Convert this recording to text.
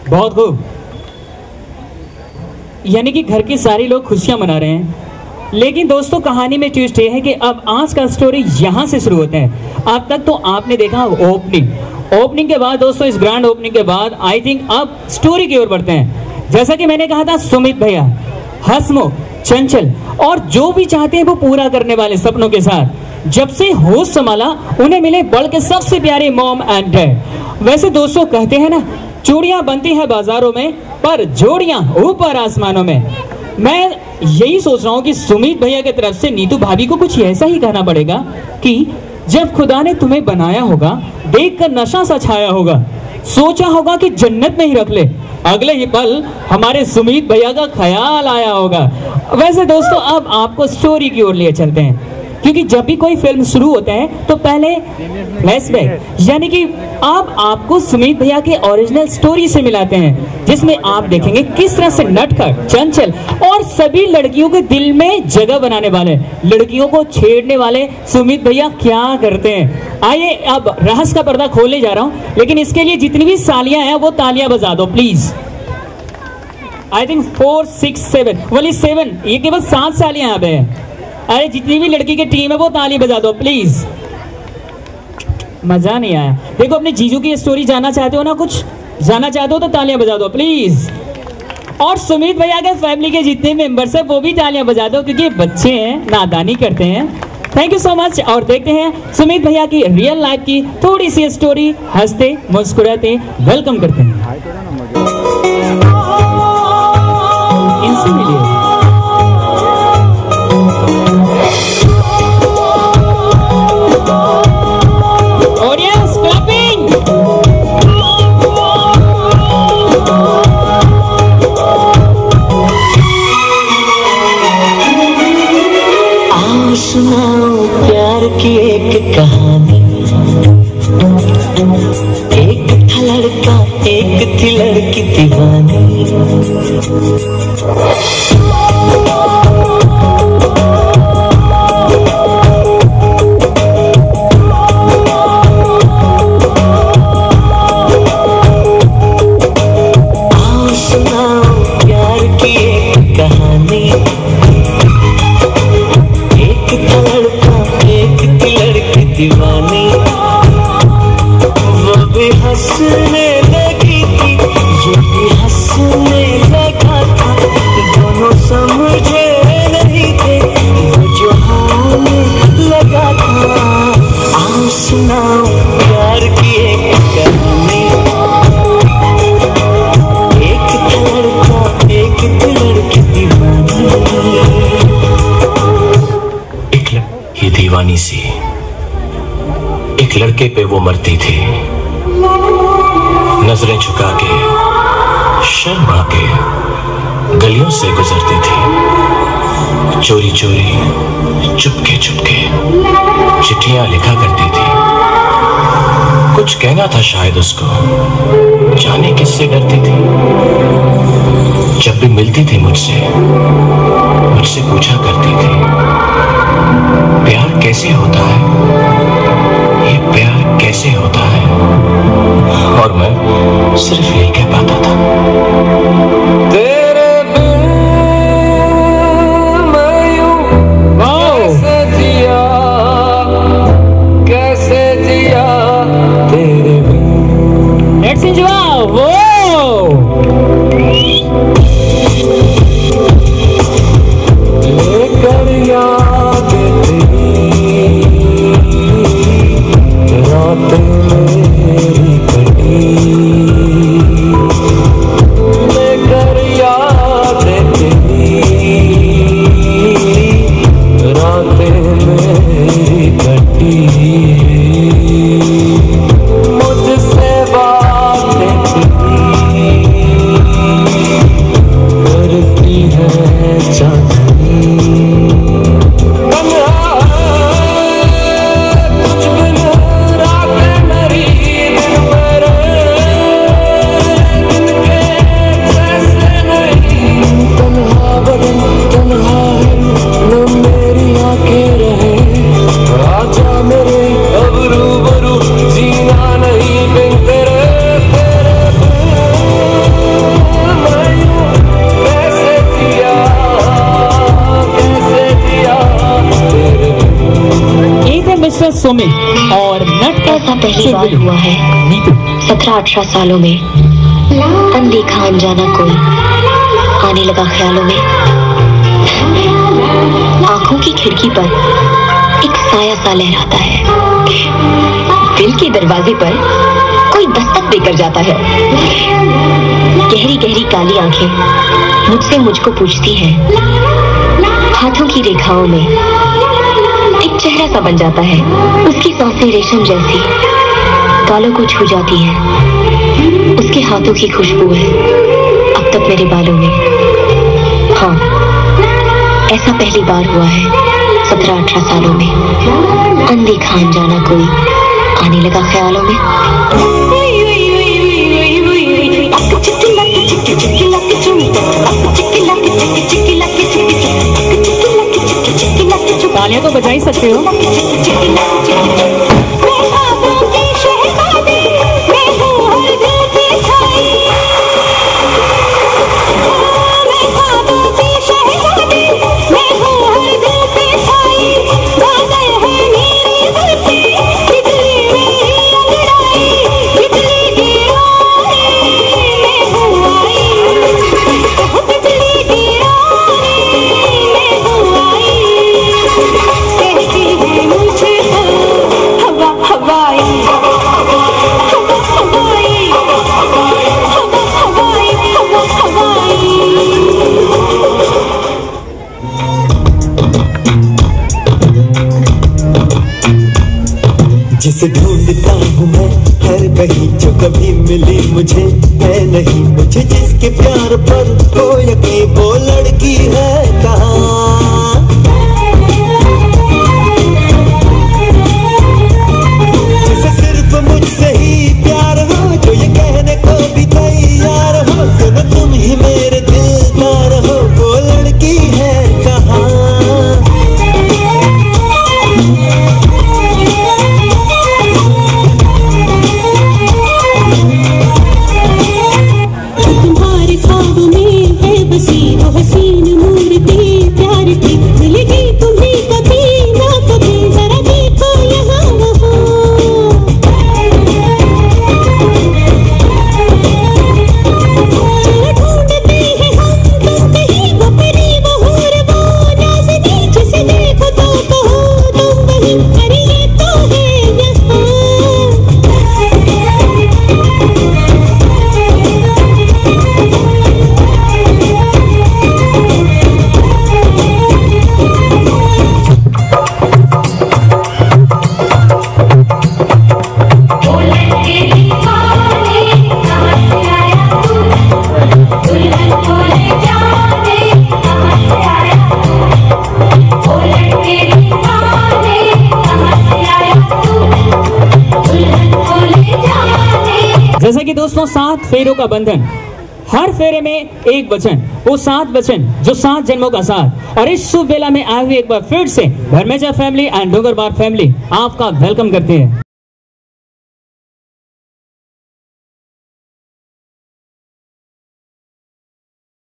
बहुत खूब। यानी कि घर के सारे लोग खुशियां मना रहे हैं। लेकिन दोस्तों कहानी में ट्विस्ट ये है कि अब आज का स्टोरी यहाँ से शुरू होता है। अब तक तो आपने देखा ओपनिंग के बाद दोस्तों, इस ग्रैंड ओपनिंग के बाद आई थिंक अब स्टोरी की ओर बढ़ते हैं। जैसा कि मैंने कहा था, सुमित भैया हंसमुख, चंचल और जो भी चाहते हैं वो पूरा करने वाले सपनों के साथ जब से होश संभाला उन्हें मिले वर्ल्ड के सबसे प्यारे मॉम एंड डैड। वैसे दोस्तों कहते हैं ना, चूड़ियां बनती हैं बाजारों में पर जोड़ियां ऊपर आसमानों में। मैं यही सोच रहा हूँ कि सुमित भैया की तरफ से नीतू भाभी को कुछ ऐसा ही कहना पड़ेगा कि जब खुदा ने तुम्हें बनाया होगा, देखकर नशा सा छाया होगा, सोचा होगा कि जन्नत में ही रख ले, अगले ही पल हमारे सुमित भैया का ख्याल आया होगा। वैसे दोस्तों अब आपको स्टोरी की ओर लिए चलते हैं, क्योंकि जब भी कोई फिल्म शुरू होता है तो पहले फ्लैशबैक यानी कि अब आपको सुमित भैया के ओरिजिनल स्टोरी से मिलाते हैं, जिसमें आप देखेंगे किस तरह से नटखट, चंचल और सभी लड़कियों के दिल में जगह बनाने वाले, लड़कियों को छेड़ने वाले सुमित भैया क्या करते हैं। आइए अब रहस्य का पर्दा खोलने जा रहा हूं, लेकिन इसके लिए जितनी भी सालियां हैं वो तालियां बजा दो प्लीज। आई थिंक 4 6 7 वाली 7, ये केवल 7 सालियां यहाँ पे हैं। अरे जितनी भी लड़की की टीम है वो ताली बजा दो प्लीज। मजा नहीं आया। देखो अपने जीजू की स्टोरी जानना चाहते हो ना, कुछ जानना चाहते हो तो तालियां बजा दो प्लीज। और सुमित भैया के फैमिली के जितने मेंबर्स हैं वो भी तालियां बजा दो, क्योंकि बच्चे हैं, नादानी करते हैं। Thank you so much. और देखते हैं सुमित भैया की रियल लाइफ की थोड़ी सी स्टोरी, हंसते मुस्कुराते वेलकम करते हैं। इनसे मिलिए। सुनाओ प्यार की एक कहानी। एक था लड़का, एक थी लड़की दीवानी। आओ सुनाओ प्यार की एक कहानी। दीवानी वो भी हंसने लगी थी, ये भी हंसने लगा था, दोनों समझे नहीं थे वो जो होने लगा था। आओ सुनाओ प्यार की एक कहानी। एक था लड़का, एक थी लड़की दीवानी। ये दीवानी सी एक लड़के पे वो मरती थी, नजरें झुका के, शर्मा के गलियों से गुजरती थी, चोरी चोरी चुपके चुपके चिट्ठियां लिखा करती थी। कुछ कहना था शायद उसको, जाने किससे डरती थी। जब भी मिलती थी मुझसे पूछा करती थी, प्यार कैसे होता है, ये प्यार कैसे होता है। और मैं सिर्फ यही कह पाता था, तेरे बिन मैं यूं कैसे जिया तेरे बिन। Let's enjoy. वो लेकर याद रात मेरी कटी, लेकर याद तेरी रात मेरी कटी। मुझसे बातें तेरी करती है चांदनी। मिस्टर सोमे और ऐसा नटखट पहली बार चुलबुली हुआ है नीतू। 17-18 सालों में। अनदेखा अनजाना कोई आने लगा ख्यालों में। आंखों की खिड़की पर एक साया सा लहराता है। दिल के दरवाजे पर कोई दस्तक देकर जाता है। गहरी गहरी काली आंखें मुझसे मुझको पूछती हैं। हाथों की रेखाओं में एक चेहरा सा बन जाता है। उसकी सांसें रेशम जैसी गालों को छू जाती हैं। उसके हाथों की खुशबू है अब तक मेरे बालों में। हाँ, ऐसा पहली बार हुआ है 17-18 सालों में। अनदेखा अनजाना कोई आने लगा ख्यालों में। तालियां तो बजा ही सकते हो। जिसे ढूंढता हूँ मैं हर कहीं, जो कभी मिली मुझे है नहीं। मुझे जिसके प्यार पर हो यकीन, वो लड़की है कहाँ। जिसे सिर्फ मुझसे ही प्यार हो, जो ये कहने को भी तैयार हो, सुनो तुम ही मेरे दिलदार हो, वो लड़की है कहाँ। जैसा कि दोस्तों 7 फेरों का बंधन, हर फेरे में एक वचन, वो 7 वचन जो 7 जन्मों का साथ। और इस शुभ बेला में आए हुए एक बार फिर से भरमेजा फैमिली एंड डोगरबार फैमिली आपका वेलकम करते हैं।